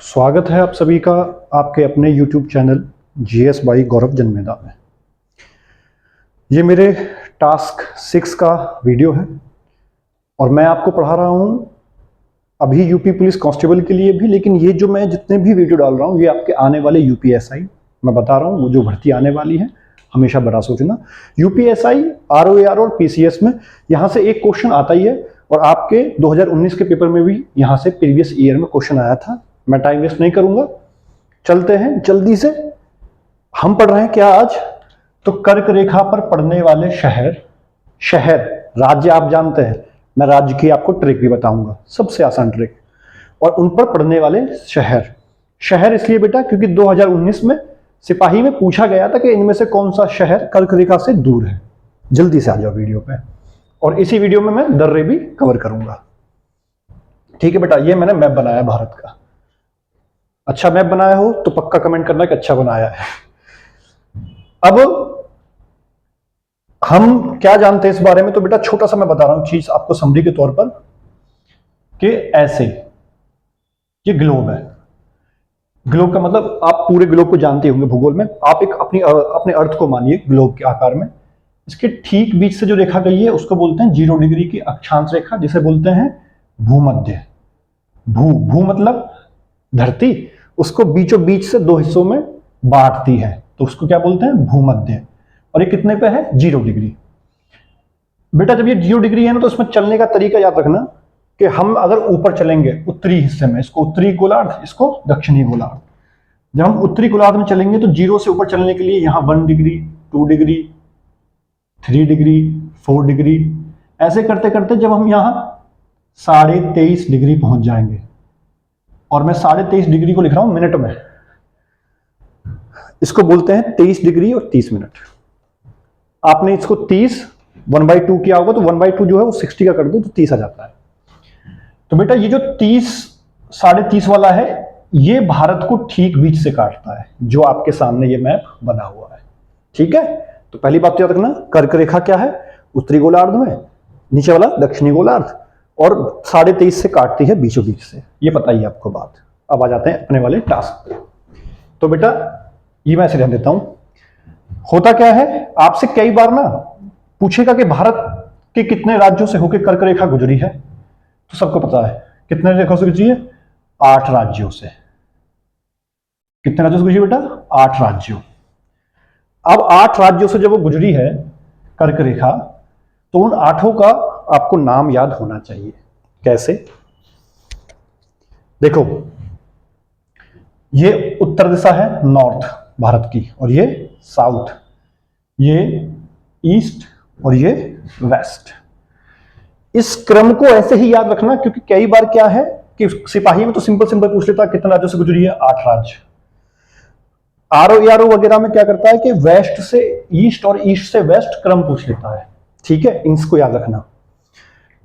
स्वागत है आप सभी का आपके अपने YouTube चैनल जीएस बाई गौरव जन्मेदा में। ये मेरे टास्क 6 का वीडियो है और मैं आपको पढ़ा रहा हूँ अभी यूपी पुलिस कांस्टेबल के लिए भी, लेकिन ये जो मैं जितने भी वीडियो डाल रहा हूँ ये आपके आने वाले यूपीएसआई मैं बता रहा हूँ, वो जो भर्ती आने वाली है। हमेशा बड़ा सोचना, यूपीएसआई, आरओएआर और पीसीएस में यहाँ से एक क्वेश्चन आता ही है और आपके 2019 के पेपर में भी यहाँ से प्रीवियस ईयर में क्वेश्चन आया था। मैं टाइम वेस्ट नहीं करूंगा, चलते हैं जल्दी से। हम पढ़ रहे हैं क्या आज? तो कर्क रेखा पर पड़ने वाले शहर, शहर राज्य आप जानते हैं, मैं राज्य की आपको ट्रिक भी बताऊंगा, सबसे आसान ट्रिक। और उन पर पड़ने वाले शहर, शहर इसलिए बेटा क्योंकि 2019 में सिपाही में पूछा गया था कि इनमें से कौन सा शहर कर्क रेखा से दूर है। जल्दी से आ जाओ वीडियो पे, और इसी वीडियो में मैं दर्रे भी कवर करूंगा। ठीक है बेटा, ये मैंने मैप बनाया भारत का। अच्छा मैप बनाया हो तो पक्का कमेंट करना कि अच्छा बनाया है। अब हम क्या जानते हैं इस बारे में, तो बेटा छोटा सा मैं बता रहा हूं चीज आपको समरी के तौर पर कि ऐसे ये ग्लोब है। ग्लोब का मतलब आप पूरे ग्लोब को जानते होंगे भूगोल में। आप एक अपने अर्थ को मानिए ग्लोब के आकार में। इसके ठीक बीच से जो रेखा गई है उसको बोलते हैं 0 डिग्री की अक्षांश रेखा, जिसे बोलते हैं भूमध्य। भू मतलब धरती, उसको बीचों बीच से दो हिस्सों में बांटती है तो उसको क्या बोलते हैं? भूमध्य। और ये कितने पे है? 0 डिग्री। बेटा जब ये 0 डिग्री है ना तो इसमें चलने का तरीका याद रखना कि हम अगर ऊपर चलेंगे उत्तरी हिस्से में, इसको उत्तरी गोलार्ध, इसको दक्षिणी गोलार्ध। जब हम उत्तरी गोलार्ध में चलेंगे तो 0 से ऊपर चलने के लिए यहाँ 1 डिग्री, 2 डिग्री, 3 डिग्री, 4 डिग्री, ऐसे करते करते जब हम यहाँ 23.5 डिग्री पहुंच जाएंगे, और मैं 23.5 डिग्री को लिख रहा हूं मिनट में, इसको बोलते हैं 23 डिग्री और 30 मिनट। आपने इसको 30 1/2 किया होगा तो 1/2 जो है वो 60 का कर दो तो 30 आ जाता है। तो बेटा ये जो 30 30.5 वाला है ये भारत को ठीक बीच से काटता है, जो आपके सामने ये मैप बना हुआ है। ठीक है, तो पहली बात याद रखना, कर्क रेखा क्या है? उत्तरी गोलार्ध में, नीचे वाला दक्षिणी गोलार्ध, और 23.5 से काटती है बीचों बीच से। ये बताइए आपको बात। अब आ जाते हैं अपने वाले टास्क पे। तो बेटा ये मैं ऐसे ध्यान देता हूं, होता क्या है आपसे कई बार ना पूछेगा कि भारत के कितने राज्यों से होकर कर्क रेखा गुजरी है। तो सबको पता है कितने रेखाओं से गुजरी है? 8 राज्यों से। कितने राज्यों से गुजरी बेटा? 8 राज्यों। अब 8 राज्यों से जब वो गुजरी है कर्क रेखा, तो उन 8 का आपको नाम याद होना चाहिए। कैसे? देखो ये उत्तर दिशा है नॉर्थ भारत की, और ये साउथ, ये ईस्ट और ये वेस्ट। इस क्रम को ऐसे ही याद रखना क्योंकि कई बार क्या है कि सिपाही में तो सिंपल सिंपल पूछ लेता है कितने राज्यों से गुजरी है? 8 राज्य। आरओ वगैरह में क्या करता है कि वेस्ट से ईस्ट और ईस्ट से वेस्ट क्रम पूछ लेता है। ठीक है, इसको याद रखना।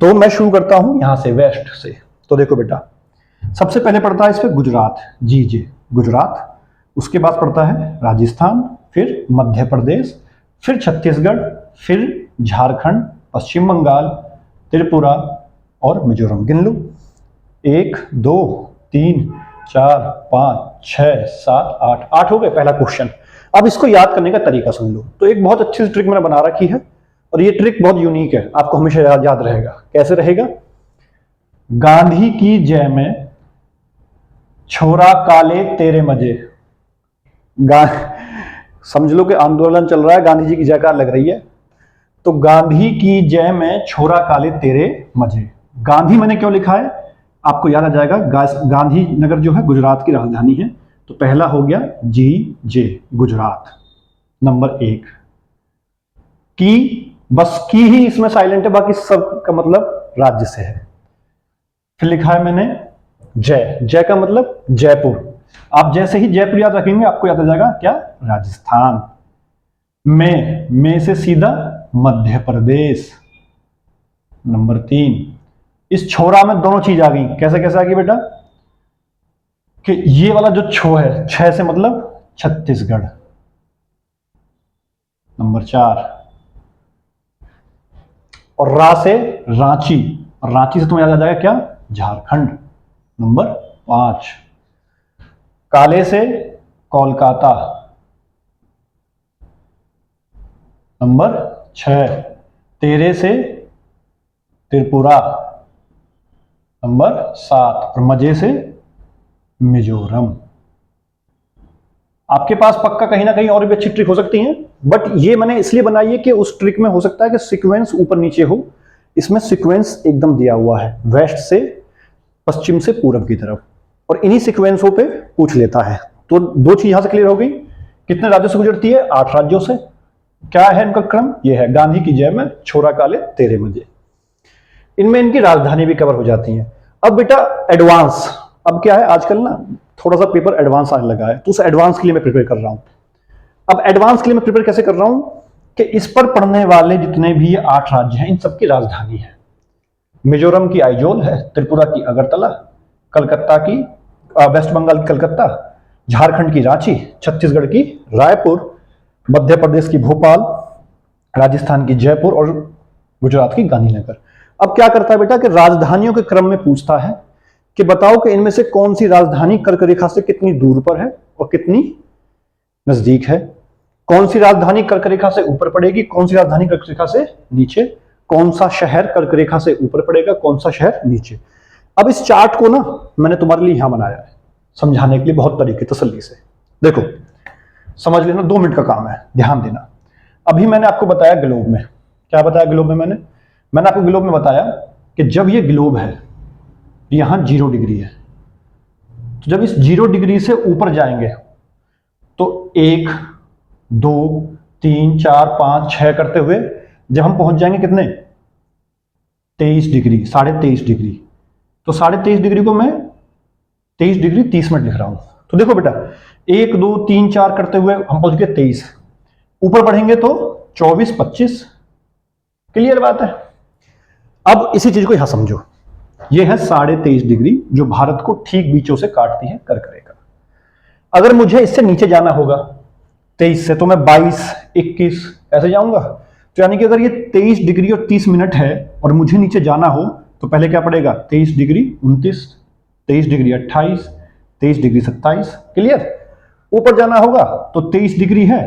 तो मैं शुरू करता हूं यहां से वेस्ट से। तो देखो बेटा सबसे पहले पड़ता है इस पे गुजरात, जी गुजरात। उसके बाद पड़ता है राजस्थान, फिर मध्य प्रदेश, फिर छत्तीसगढ़, फिर झारखंड, पश्चिम बंगाल, त्रिपुरा और मिजोरम। गिन लो, 1 2 3 4 5 6 7 8, 8 हो गए पहला क्वेश्चन। अब इसको याद करने का तरीका सुन लो। तो एक बहुत अच्छी ट्रिक मैंने बना रखी है और ये ट्रिक बहुत यूनिक है, आपको हमेशा याद रहेगा। कैसे रहेगा? गांधी की जय में छोरा काले तेरे मजे। समझ लो कि आंदोलन चल रहा है, गांधी जी की जयकार लग रही है। तो गांधी की जय में छोरा काले तेरे मजे। गांधी मैंने क्यों लिखा है आपको याद आ जाएगा। गांधीनगर जो है गुजरात की राजधानी है। तो पहला हो गया GJ गुजरात। नंबर 1 की, बस की ही इसमें साइलेंट है, बाकी सब का मतलब राज्य से है। फिर लिखा है मैंने जय, जय का मतलब जयपुर। आप जैसे ही जयपुर याद रखेंगे आपको याद आ जाएगा क्या? राजस्थान। में से सीधा मध्य प्रदेश। नंबर 3, इस छोरा में दोनों चीज आ गई। कैसे कैसे आ गई बेटा? कि ये वाला जो छो है, 6 से मतलब छत्तीसगढ़। नंबर 4, और रा से रांची, और रांची से तुम्हें याद आ जाएगा क्या? झारखंड। नंबर 5, काले से कोलकाता। नंबर 6, तेरे से त्रिपुरा। नंबर 7, और मजे से मिजोरम। आपके पास पक्का कहीं ना कहीं और भी अच्छी ट्रिक हो सकती है, बट ये मैंने इसलिए बनाई है कि उस ट्रिक में हो सकता है कि सीक्वेंस ऊपर नीचे हो। इसमें सीक्वेंस एकदम दिया हुआ है, वेस्ट से पश्चिम से पूरब की तरफ, और इन्हीं सीक्वेंसों पे पूछ लेता है। तो दो चीज यहां से क्लियर हो गई। कितने राज्यों से गुजरती है? 8 राज्यों से। क्या है इनका क्रम? ये है गांधी की जय में, छोरा काले तेरे मजे। इनमें इनकी राजधानी भी कवर हो जाती है। अब बेटा एडवांस, अब क्या है आजकल ना थोड़ा सा पेपर एडवांस आने लगा है, तो उस एडवांस के लिए मैं प्रिपेयर कर रहा हूं। अब एडवांस के लिए मैं प्रिपेयर कैसे कर रहा हूं कि इस पर पढ़ने वाले जितने भी 8 राज्य हैं, इन सबकी राजधानी है। मिजोरम की आइजोल है, त्रिपुरा की अगरतला, कलकत्ता की वेस्ट बंगाल की कलकत्ता, झारखंड की रांची, छत्तीसगढ़ की रायपुर, मध्य प्रदेश की भोपाल, राजस्थान की जयपुर और गुजरात की गांधीनगर। अब क्या करता है बेटा कि राजधानियों के क्रम में पूछता है कि बताओ कि इनमें से कौन सी राजधानी कर्क रेखा से कितनी दूर पर है और कितनी नजदीक है। कौन सी राजधानी कर्क रेखा से ऊपर पड़ेगी, कौन सी राजधानी कर्क रेखा से नीचे, कौन सा शहर कर्क रेखा से ऊपर पड़ेगा, कौन सा शहर नीचे। अब इस चार्ट को ना मैंने तुम्हारे लिए यहां बनाया है समझाने के लिए, बहुत तरीके तसल्ली से। देखो समझ लेना, 2 मिनट का काम है, ध्यान देना। अभी मैंने आपको बताया ग्लोब में, क्या बताया ग्लोब में? मैंने आपको ग्लोब में बताया कि जब ये ग्लोब है यहां 0 डिग्री है, तो जब इस 0 डिग्री से ऊपर जाएंगे तो 1 2 3 4 5 6 करते हुए जब हम पहुंच जाएंगे कितने? 23 डिग्री, 23.5 डिग्री। तो 23.5 डिग्री को मैं 23 डिग्री 30 मिनट लिख रहा हूं। तो देखो बेटा 1 2 3 4 करते हुए हम पहुंच गए 23, ऊपर बढ़ेंगे तो 24 25। क्लियर बात है? अब इसी चीज को यहां समझो, ये है 23.5 डिग्री जो भारत को ठीक बीचों से काटती है कर्क रेखा। अगर मुझे इससे नीचे जाना होगा 23 से, तो मैं 22 21 ऐसे जाऊंगा। तो यानी कि अगर ये 23 डिग्री और 30 मिनट है और मुझे नीचे जाना हो तो पहले क्या पड़ेगा? 23 डिग्री 29, 23 डिग्री 28, 23 डिग्री 27। क्लियर? ऊपर जाना होगा तो 23 डिग्री है,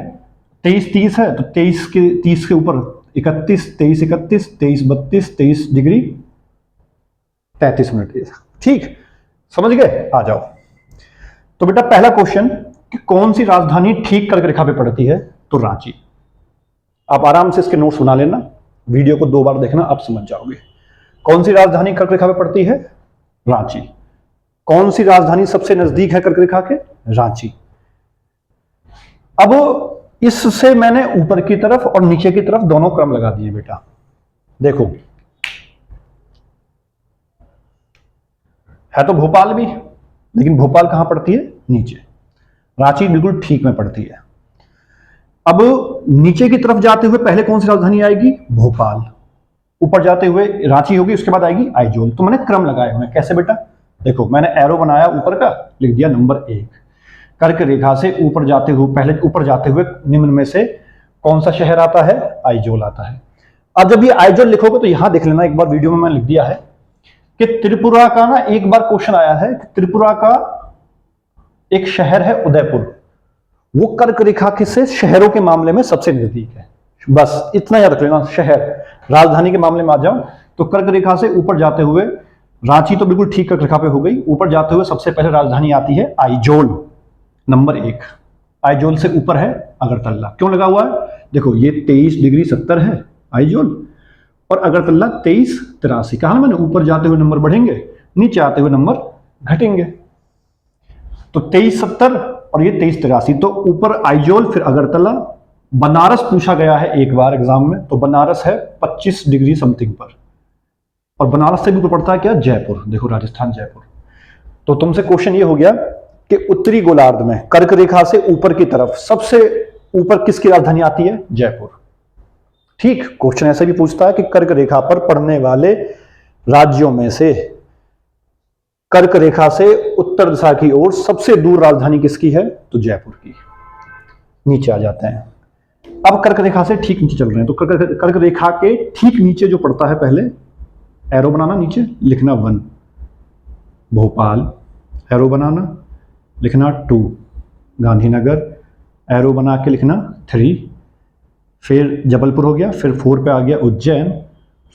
23 30 है, तो 23 के 30 के ऊपर 31, 23 31, 23 32, 23 डिग्री 33 मिनट। ठीक, समझ गए? आ जाओ। तो बेटा पहला क्वेश्चन कि कौन सी राजधानी ठीक कर्क रेखा पे पड़ती है? तो रांची। आप आराम से इसके नोट्स बना लेना, वीडियो को 2 बार देखना, आप समझ जाओगे। कौन सी राजधानी कर्क रेखा पे पड़ती है? रांची। कौन सी राजधानी सबसे नजदीक है कर्क रेखा के? रांची। अब इससे मैंने ऊपर की तरफ और नीचे की तरफ दोनों क्रम लगा दिए बेटा। देखो है तो भोपाल भी, लेकिन भोपाल कहां पड़ती है? नीचे। रांची बिल्कुल ठीक में पड़ती है। अब नीचे की तरफ जाते हुए पहले कौन सी राजधानी आएगी? भोपाल। ऊपर जाते हुए रांची होगी, उसके बाद आएगी आइजोल। तो मैंने क्रम लगाए हुए हैं। कैसे बेटा? देखो मैंने एरो बनाया ऊपर का, लिख दिया नंबर 1। कर्क रेखा से ऊपर जाते हुए, पहले ऊपर जाते हुए निम्न में से कौन सा शहर आता है? आइजोल आता है। अब जब ये आइजोल लिखोगे तो यहां देख लेना, एक बार वीडियो में मैंने लिख दिया है कि त्रिपुरा का ना एक बार क्वेश्चन आया है कि त्रिपुरा का एक शहर है उदयपुर, वो कर्क रेखा के से शहरों के मामले में सबसे नजदीक है। बस इतना याद रख लेना। शहर, राजधानी के मामले में आ जाओ तो कर्क रेखा से ऊपर जाते हुए रांची तो बिल्कुल ठीक कर्क रेखा पे हो गई। ऊपर जाते हुए सबसे पहले राजधानी आती है आइजोल, नंबर 1। आइजोल से ऊपर है अगरतला। क्यों लगा हुआ है? देखो ये 23 डिग्री 70 है आइजोल, और अगरतला 23 83। कहा मैंने ऊपर जाते हुए नंबर बढ़ेंगे, नीचे आते हुए नंबर घटेंगे। तो 23 70 और ये 23 83। तो ऊपर आइजोल, फिर अगरतला। बनारस पूछा गया है एक बार एग्जाम में, तो बनारस है 25 डिग्री समथिंग पर, और बनारस से भी ऊपर पड़ता है क्या? जयपुर। देखो राजस्थान जयपुर। तो तुमसे क्वेश्चन ये हो गया कि उत्तरी गोलार्ध में कर्क रेखा से ऊपर की तरफ सबसे ऊपर किसकी राजधानी आती है? जयपुर। ठीक, क्वेश्चन ऐसे भी पूछता है कि कर्क रेखा पर पड़ने वाले राज्यों में से कर्क रेखा से उत्तर दिशा की ओर सबसे दूर राजधानी किसकी है? तो जयपुर की। नीचे आ जाते हैं। अब कर्क रेखा से ठीक नीचे चल रहे हैं, तो कर्क रेखा के ठीक नीचे जो पड़ता है, पहले एरो बनाना, नीचे लिखना 1 भोपाल, एरो बनाना, लिखना 2, गांधीनगर एरो बना के लिखना 3, फिर जबलपुर हो गया, फिर 4 पे आ गया उज्जैन,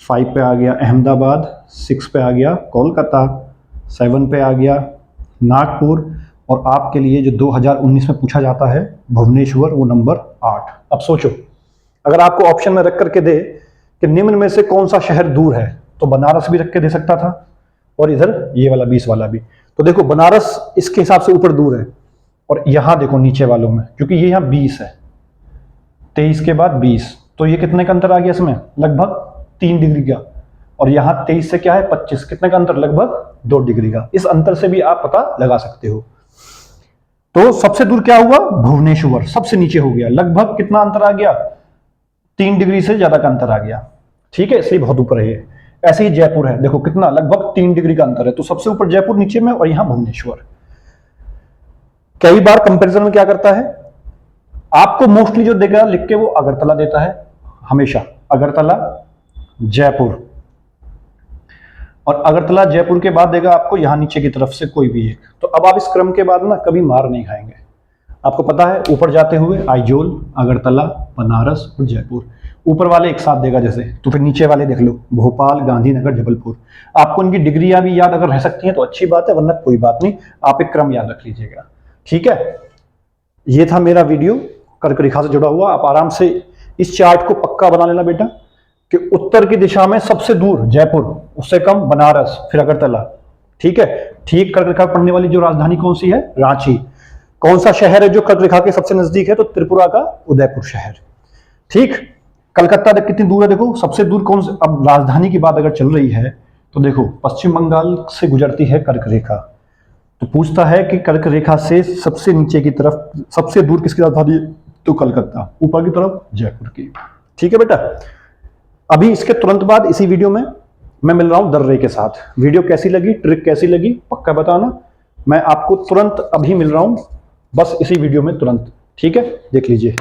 5 पे आ गया अहमदाबाद, 6 पे आ गया कोलकाता, 7 पे आ गया नागपुर, और आपके लिए जो 2019 में पूछा जाता है भुवनेश्वर, वो नंबर 8। अब सोचो, अगर आपको ऑप्शन में रख करके दे कि निम्न में से कौन सा शहर दूर है, तो बनारस भी रख के दे सकता था, और इधर ये वाला 20 वाला भी। तो देखो बनारस इसके हिसाब से ऊपर दूर है, और यहाँ देखो नीचे वालों में, क्योंकि ये यहाँ 20 है, 23 के बाद 20, तो ये कितने का अंतर आ गया इसमें, लगभग 3 डिग्री का। और यहाँ 23 से क्या है 25, कितने का अंतर, लगभग 2 डिग्री का। इस अंतर से भी आप पता लगा सकते हो। तो सबसे दूर क्या हुआ, भुवनेश्वर सबसे नीचे हो गया, लगभग कितना अंतर आ गया, 3 डिग्री से ज्यादा का अंतर आ गया। ठीक है, इसलिए बहुत ऊपर है ये। ऐसे ही जयपुर है, देखो कितना, लगभग 3 डिग्री का अंतर है। तो सबसे ऊपर जयपुर नीचे में, और यहां भुवनेश्वर। कई बार कंपैरिजन में क्या करता है, आपको मोस्टली जो देगा लिख के, वो अगरतला देता है हमेशा, अगरतला जयपुर, और अगरतला जयपुर के बाद देगा आपको यहां नीचे की तरफ से कोई भी एक। तो अब आप इस क्रम के बाद ना कभी मार नहीं खाएंगे। आपको पता है ऊपर जाते हुए आइजोल, अगरतला, बनारस और जयपुर, ऊपर वाले एक साथ देगा जैसे, तो फिर नीचे वाले देख लो, भोपाल, गांधीनगर, जबलपुर। आपको इनकी डिग्रियां भी याद अगर रह सकती हैं तो अच्छी बात है, वरना कोई बात नहीं, आप एक क्रम याद रख लीजिएगा। ठीक है, ये था मेरा वीडियो कर्क रेखा से जुड़ा हुआ। आप आराम से इस चार्ट को पक्का बना लेना बेटा, कि उत्तर की दिशा में सबसे दूर जयपुर, उससे कम बनारस, फिर अगरतला। ठीक है, ठीक कर्क रेखा पड़ने वाली जो राजधानी कौन सी है, रांची। कौन सा शहर है जो कर्क रेखा के सबसे नजदीक है, तो त्रिपुरा का उदयपुर शहर। ठीक, कलकत्ता तक कितनी दूर है, देखो सबसे दूर कौन से। अब राजधानी की बात अगर चल रही है तो देखो पश्चिम बंगाल से गुजरती है कर्क रेखा, तो पूछता है कि कर्क रेखा से सबसे नीचे की तरफ सबसे दूर किसकी राजधानी है, तो कलकत्ता, ऊपर की तरफ जयपुर की। ठीक है बेटा, अभी इसके तुरंत बाद इसी वीडियो में मैं मिल रहा हूं दर्रे के साथ। वीडियो कैसी लगी, ट्रिक कैसी लगी, पक्का बताना। मैं आपको तुरंत अभी मिल रहा हूं, बस इसी वीडियो में तुरंत। ठीक है, देख लीजिए।